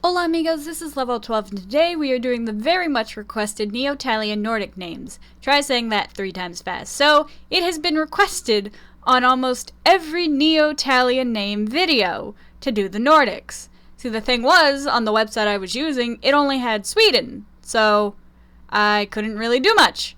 Hola amigos, this is level 12 and today we are doing the very much requested NyoTalia Nordic names. Try saying that 3 times fast. So, it has been requested on almost every NyoTalia name video to do the Nordics. See, the thing was, on the website I was using, it only had Sweden. So, I couldn't really do much.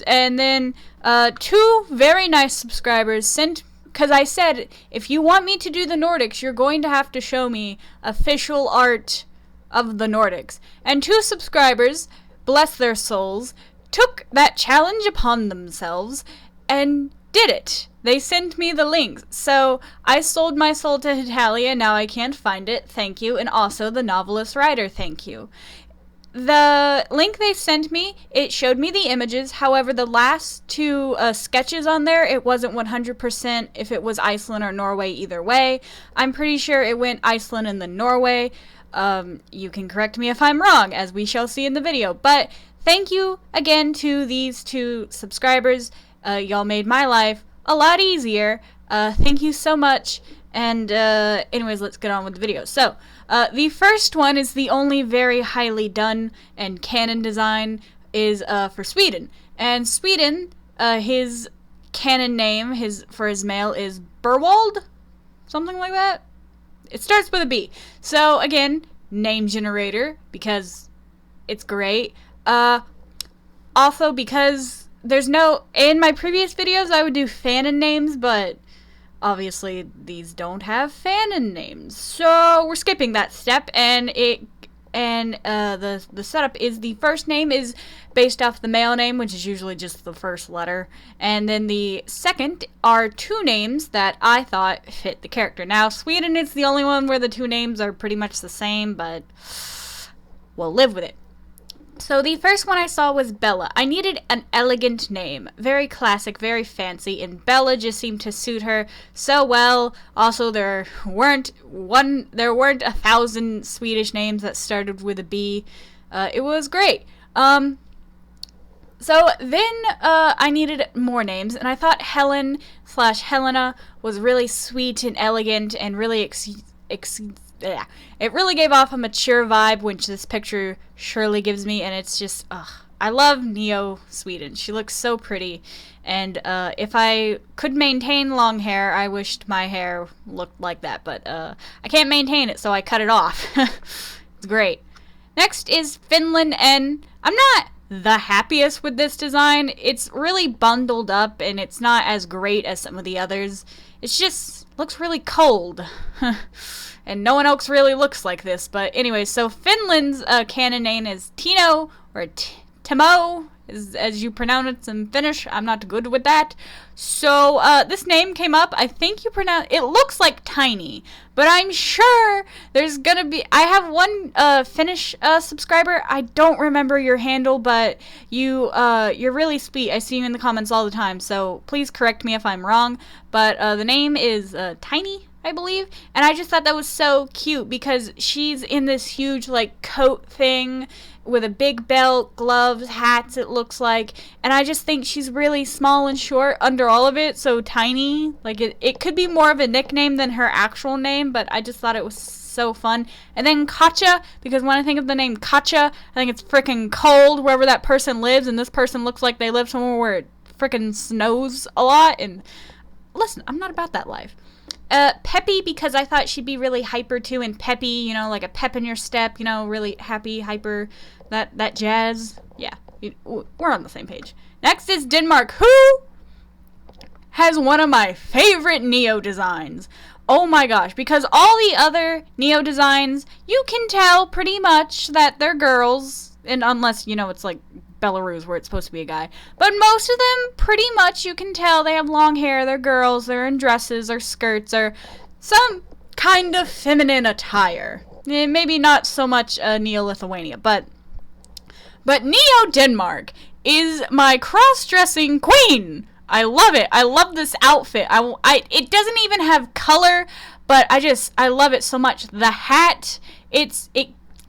And then, 2 very nice subscribers sent, because I said, if you want me to do the Nordics, you're going to have to show me official art of the Nordics. And 2 subscribers, bless their souls, took that challenge upon themselves and did it. They sent me the links. So I sold my soul to Italia, now I can't find it, thank you. And also the novelist writer, thank you. The link they sent me, it showed me the images. However, the last 2 sketches on there, it wasn't 100% if it was Iceland or Norway either way. I'm pretty sure it went Iceland and then Norway. You can correct me if I'm wrong, as we shall see in the video. But thank you again to these 2 subscribers. Y'all made my life a lot easier. Thank you so much. And anyways, let's get on with the video. So, the first one is the only very highly done and canon design is for Sweden. And Sweden, his canon name for his male is Berwald? Something like that? It starts with a B. So, again, name generator, because it's great. Also, because there's no... In my previous videos, I would do fanon names, but... obviously, these don't have fanon names, so we're skipping that step. And the setup is the first name is based off the male name, which is usually just the first letter, and then the second are 2 names that I thought fit the character. Now, Sweden is the only one where the 2 names are pretty much the same, but we'll live with it. So the first one I saw was Bella. I needed an elegant name, very classic, very fancy, and Bella just seemed to suit her so well. Also, there weren't 1,000 Swedish names that started with a B. It was great. So then I needed more names, and I thought Helen/Helena was really sweet and elegant and really it really gave off a mature vibe, which this picture surely gives me, and it's just, I love Neo Sweden. She looks so pretty, and if I could maintain long hair, I wished my hair looked like that, but I can't maintain it, so I cut it off. It's great. Next is Finland, and I'm not the happiest with this design. It's really bundled up, and it's not as great as some of the others. It's just looks really cold. And no one else really looks like this. But anyway, so Finland's canon name is Tino, or Timo, as you pronounce it in Finnish. I'm not good with that. So this name came up. I think you pronounce it looks like tiny, but I'm sure there's gonna be. I have one Finnish subscriber. I don't remember your handle, but you're really sweet. I see you in the comments all the time. So please correct me if I'm wrong. But the name is Tiny, I believe, and I just thought that was so cute because she's in this huge like coat thing with a big belt, gloves, hats, it looks like, and I just think she's really small and short under all of it, so Tiny, like it could be more of a nickname than her actual name, but I just thought it was so fun. And then Katja, because when I think of the name Katja, I think it's freaking cold wherever that person lives, and this person looks like they live somewhere where it freaking snows a lot, and listen, I'm not about that life. Peppy, because I thought she'd be really hyper too, and peppy, you know, like a pep in your step, you know, really happy, hyper, that jazz. Yeah, we're on the same page. Next is Denmark, who has one of my favorite Neo designs. Oh my gosh, because all the other Neo designs, you can tell pretty much that they're girls, and unless, you know, it's like Belarus where it's supposed to be a guy. But most of them, pretty much, you can tell they have long hair, they're girls, they're in dresses or skirts or some kind of feminine attire. Maybe not so much Neo-Lithuania, but Neo-Denmark is my cross-dressing queen. I love it. I love this outfit. It doesn't even have color, but I love it so much. The hat, it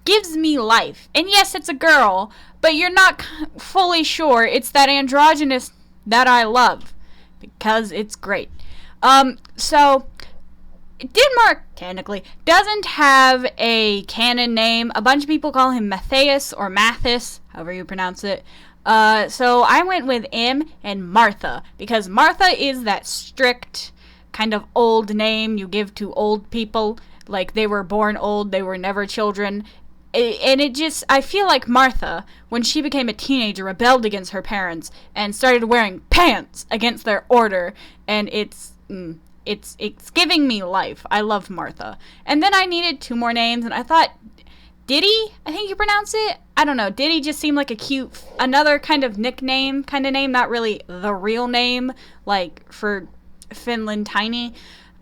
gives me life. And yes, it's a girl, but you're not fully sure. It's that androgynous that I love because it's great. So Denmark, technically, doesn't have a canon name. A bunch of people call him Matthias or Mathis, however you pronounce it. So I went with M and Martha, because Martha is that strict, kind of old name you give to old people. Like, they were born old, they were never children. And it just, I feel like Martha, when she became a teenager, rebelled against her parents and started wearing pants against their order. And it's giving me life. I love Martha. And then I needed 2 more names, and I thought Diddy, I think you pronounce it. I don't know. Diddy just seemed like a cute, another kind of nickname kind of name, not really the real name, like for Finland Tiny.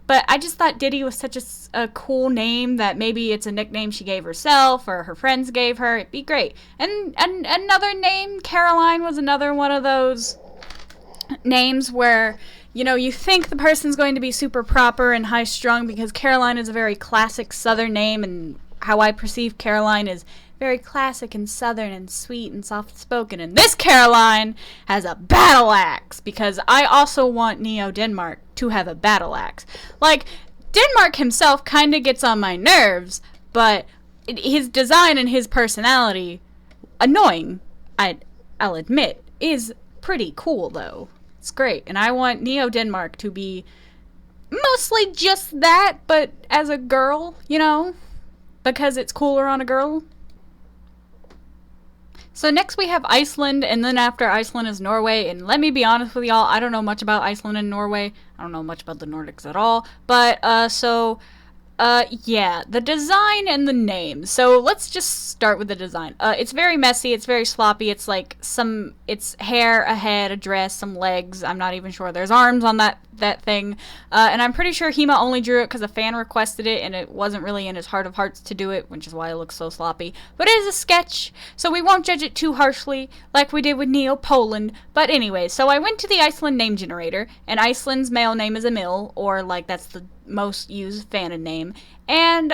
But I just thought Diddy was such a cool name that maybe it's a nickname she gave herself or her friends gave her. It'd be great. And another name, Caroline, was another one of those names where, you know, you think the person's going to be super proper and high-strung, because Caroline is a very classic Southern name, and how I perceive Caroline is very classic and Southern and sweet and soft-spoken. And this Caroline has a battle axe, because I also want Neo Denmark to have a battle axe. Like, Denmark himself kind of gets on my nerves, but his design and his personality, annoying, I'll admit, is pretty cool, though. It's great. And I want Neo Denmark to be mostly just that, but as a girl, you know, because it's cooler on a girl. So next we have Iceland, and then after Iceland is Norway. And let me be honest with y'all, I don't know much about Iceland and Norway. I don't know much about the Nordics at all. But, yeah, the design and the name. So let's just start with the design. It's very messy, it's very sloppy. It's like it's hair, a head, a dress, some legs. I'm not even sure. There's arms on that thing. And I'm pretty sure Hema only drew it because a fan requested it, and it wasn't really in his heart of hearts to do it, which is why it looks so sloppy. But it is a sketch, so we won't judge it too harshly, like we did with Neo Poland. But anyway, so I went to the Iceland name generator, and Iceland's male name is Emil, or like that's the most used fanon name. And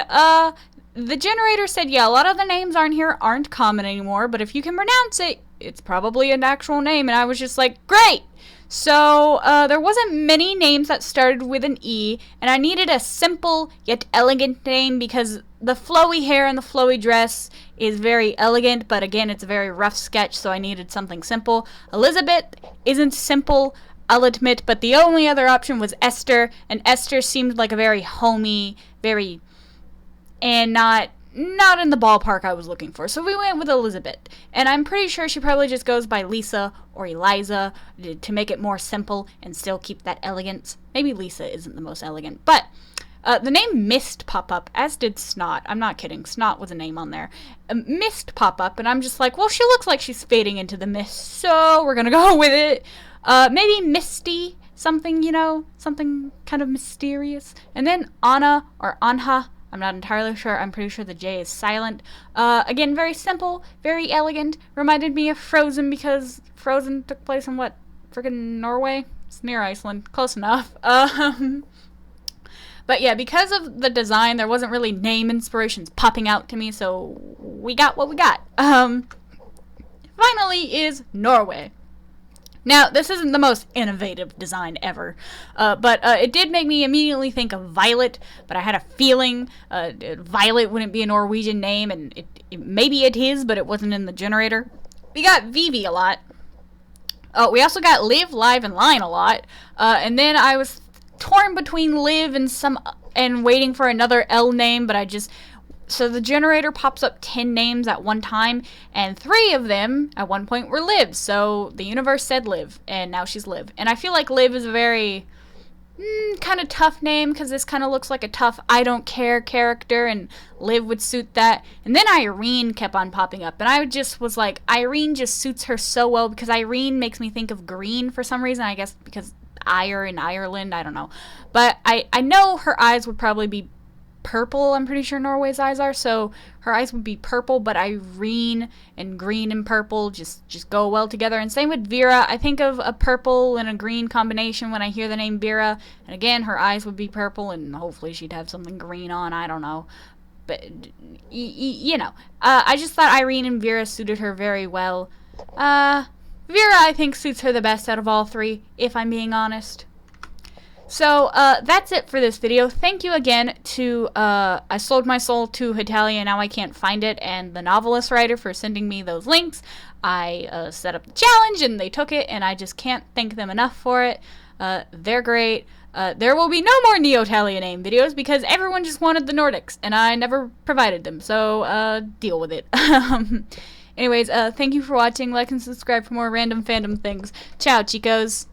the generator said, yeah, a lot of the names on here aren't common anymore, but if you can pronounce it, it's probably an actual name. And I was just like, great! So there wasn't many names that started with an E, and I needed a simple yet elegant name, because the flowy hair and the flowy dress is very elegant, but again, it's a very rough sketch, so I needed something simple. Elizabeth isn't simple, I'll admit, but the only other option was Esther, and Esther seemed like a very homey, and not in the ballpark I was looking for. So we went with Elizabeth, and I'm pretty sure she probably just goes by Lisa or Eliza to make it more simple and still keep that elegance. Maybe Lisa isn't the most elegant, but the name Mist pop up, as did Snot. I'm not kidding, Snot was a name on there. Mist pop up, and I'm just like, well, she looks like she's fading into the mist, so we're gonna go with it. Maybe Misty, something, you know, something kind of mysterious. And then Anna or Anha, I'm not entirely sure. I'm pretty sure the J is silent. Again, very simple, very elegant. Reminded me of Frozen, because Frozen took place in what? Friggin' Norway? It's near Iceland. Close enough. But yeah, because of the design, there wasn't really name inspirations popping out to me, so we got what we got. Finally is Norway. Now, this isn't the most innovative design ever, but it did make me immediately think of Violet, but I had a feeling Violet wouldn't be a Norwegian name, and maybe it is, but it wasn't in the generator. We got Vivi a lot. We also got Liv, Live, and Line a lot, and then I was torn between Liv and waiting for another L name, but so the generator pops up 10 names at one time, and 3 of them at one point were Liv. So the universe said Liv, and now she's Liv. And I feel like Liv is a very kind of tough name, because this kind of looks like a tough I don't care character, and Liv would suit that. And then Irene kept on popping up, and I just was like, Irene just suits her so well, because Irene makes me think of green for some reason. I guess because Ire in Ireland, I don't know. But I know her eyes would probably be purple. I'm pretty sure Norway's eyes are, so her eyes would be purple, but Irene and green and purple just go well together. And same with Vera. I think of a purple and a green combination when I hear the name Vera, and again, her eyes would be purple, and hopefully she'd have something green on. I don't know, but you know, I just thought Irene and Vera suited her very well. Vera, I think, suits her the best out of all 3, if I'm being honest. So, that's it for this video. Thank you again to, I sold my soul to NyoTalia, now I can't find it, and the Novelist Writer for sending me those links. I, set up the challenge, and they took it, and I just can't thank them enough for it. They're great. There will be no more NyoTalia name videos, because everyone just wanted the Nordics, and I never provided them, so, deal with it. Anyways, thank you for watching. Like and subscribe for more random fandom things. Ciao, chicos!